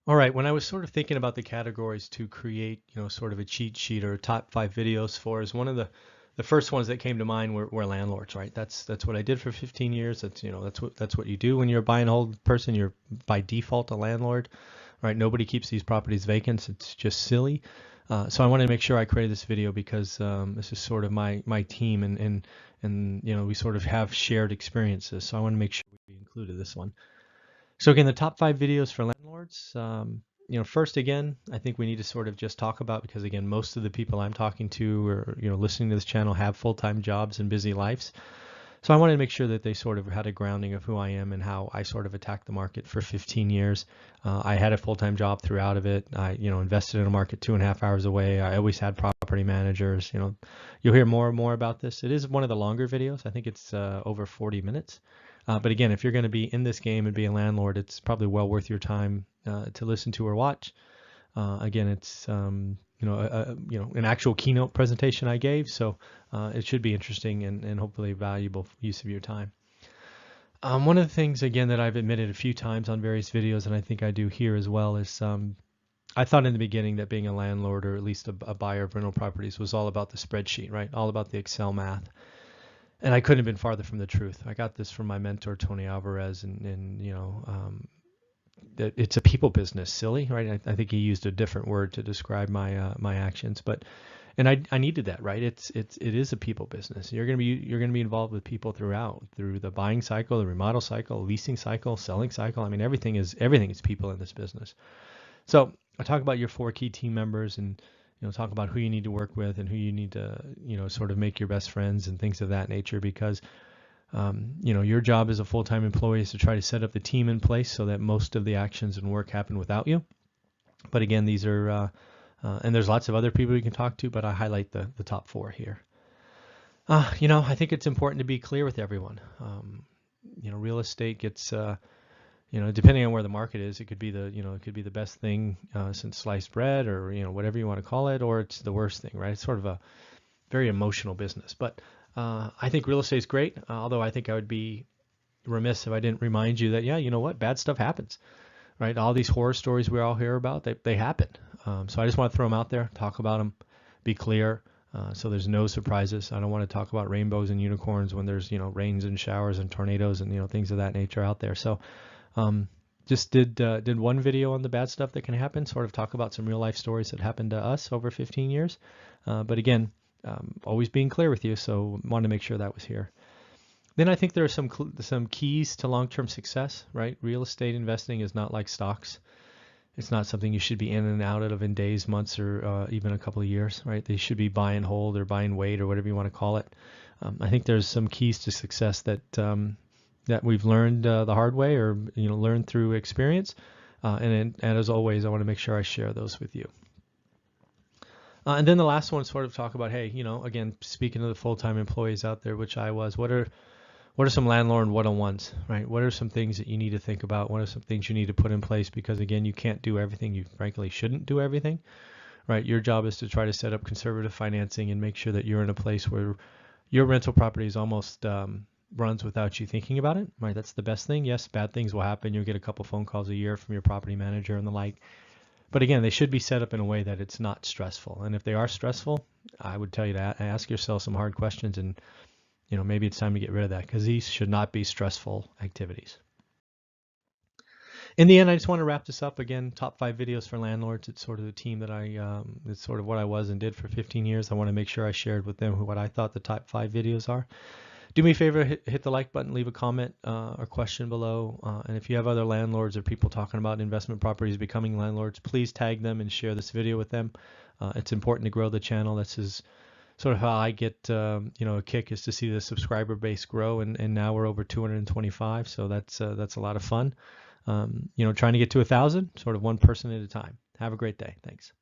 All right, when I was sort of thinking about the categories to create, sort of a cheat sheet or top 5 videos for, is one of the first ones that came to mind were landlords, right? That's what I did for 15 years. That's what you do when you're a buy and hold person. You're by default a landlord, right? Nobody keeps these properties vacant. It's just silly. So I wanted to make sure I created this video because this is sort of my team and we sort of have shared experiences. So I want to make sure we included this one. So again, the top 5 videos for landlords. First again, I think we need to sort of just talk about, because again, most of the people I'm talking to or listening to this channel have full-time jobs and busy lives. So I wanted to make sure that they sort of had a grounding of who I am and how I sort of attacked the market for 15 years. I had a full-time job throughout of it. I invested in a market 2.5 hours away. I always had property managers. You'll hear more and more about this. It is one of the longer videos. I think it's over 40 minutes. But again, if you're going to be in this game and be a landlord, it's probably well worth your time to listen to or watch. Again, it's an actual keynote presentation I gave, so it should be interesting and hopefully valuable use of your time. One of the things, again, that I've admitted a few times on various videos, and I think I do here as well, is I thought in the beginning that being a landlord, or at least a buyer of rental properties, was all about the spreadsheet, right? All about the Excel math. And I couldn't have been farther from the truth. I got this from my mentor, Tony Alvarez, and that it's a people business. Silly, right? I think he used a different word to describe my actions, and I needed that, right? It is a people business. You're gonna be involved with people through the buying cycle, the remodel cycle, leasing cycle, selling cycle. I mean, everything is people in this business. So I talk about your 4 key team members and talk about who you need to work with and who you need to, sort of make your best friends and things of that nature, because, your job as a full-time employee is to try to set up the team in place so that most of the actions and work happen without you. But again, these are, and there's lots of other people you can talk to, but I highlight the top 4 here. I think it's important to be clear with everyone. Real estate gets, depending on where the market is, it could be the best thing since sliced bread, or whatever you want to call it, or it's the worst thing, right? It's sort of a very emotional business. But I think real estate is great, although I think I would be remiss if I didn't remind you that, yeah, you know what, bad stuff happens, right? All these horror stories we all hear about, they happen. So I just want to throw them out there, talk about them, be clear. So there's no surprises. I don't want to talk about rainbows and unicorns when there's rains and showers and tornadoes and things of that nature out there. So just did one video on the bad stuff that can happen, sort of talk about some real life stories that happened to us over 15 years. But again, always being clear with you, so wanted to make sure that was here. Then I think there are some keys to long-term success, right? Real estate investing is not like stocks. It's not something you should be in and out of in days, months, or even a couple of years, right? They should be buy and hold or buy and wait or whatever you want to call it. I think there's some keys to success that we've learned the hard way, or learned through experience. And as always, I want to make sure I share those with you. And then the last one, sort of talk about, hey, again, speaking to the full-time employees out there, which I was, what are some landlord one-on-ones, right? What are some things that you need to think about? What are some things you need to put in place? Because again, you can't do everything. You frankly shouldn't do everything, right? Your job is to try to set up conservative financing and make sure that you're in a place where your rental property is almost runs without you thinking about it, right? That's the best thing. Yes, bad things will happen. You'll get a couple phone calls a year from your property manager and the like. But again, they should be set up in a way that it's not stressful. And if they are stressful, I would tell you to ask yourself some hard questions, and maybe it's time to get rid of that, because these should not be stressful activities. In the end, I just want to wrap this up. Again, top 5 videos for landlords. It's sort of the team that it's sort of what I was and did for 15 years. I want to make sure I shared with them what I thought the top 5 videos are. Do me a favor, hit the like button, leave a comment or question below. And if you have other landlords or people talking about investment properties becoming landlords, please tag them and share this video with them. It's important to grow the channel. This is sort of how I get a kick, is to see the subscriber base grow, and now we're over 225, so that's a lot of fun. Trying to get to 1,000, sort of one person at a time. Have a great day. Thanks.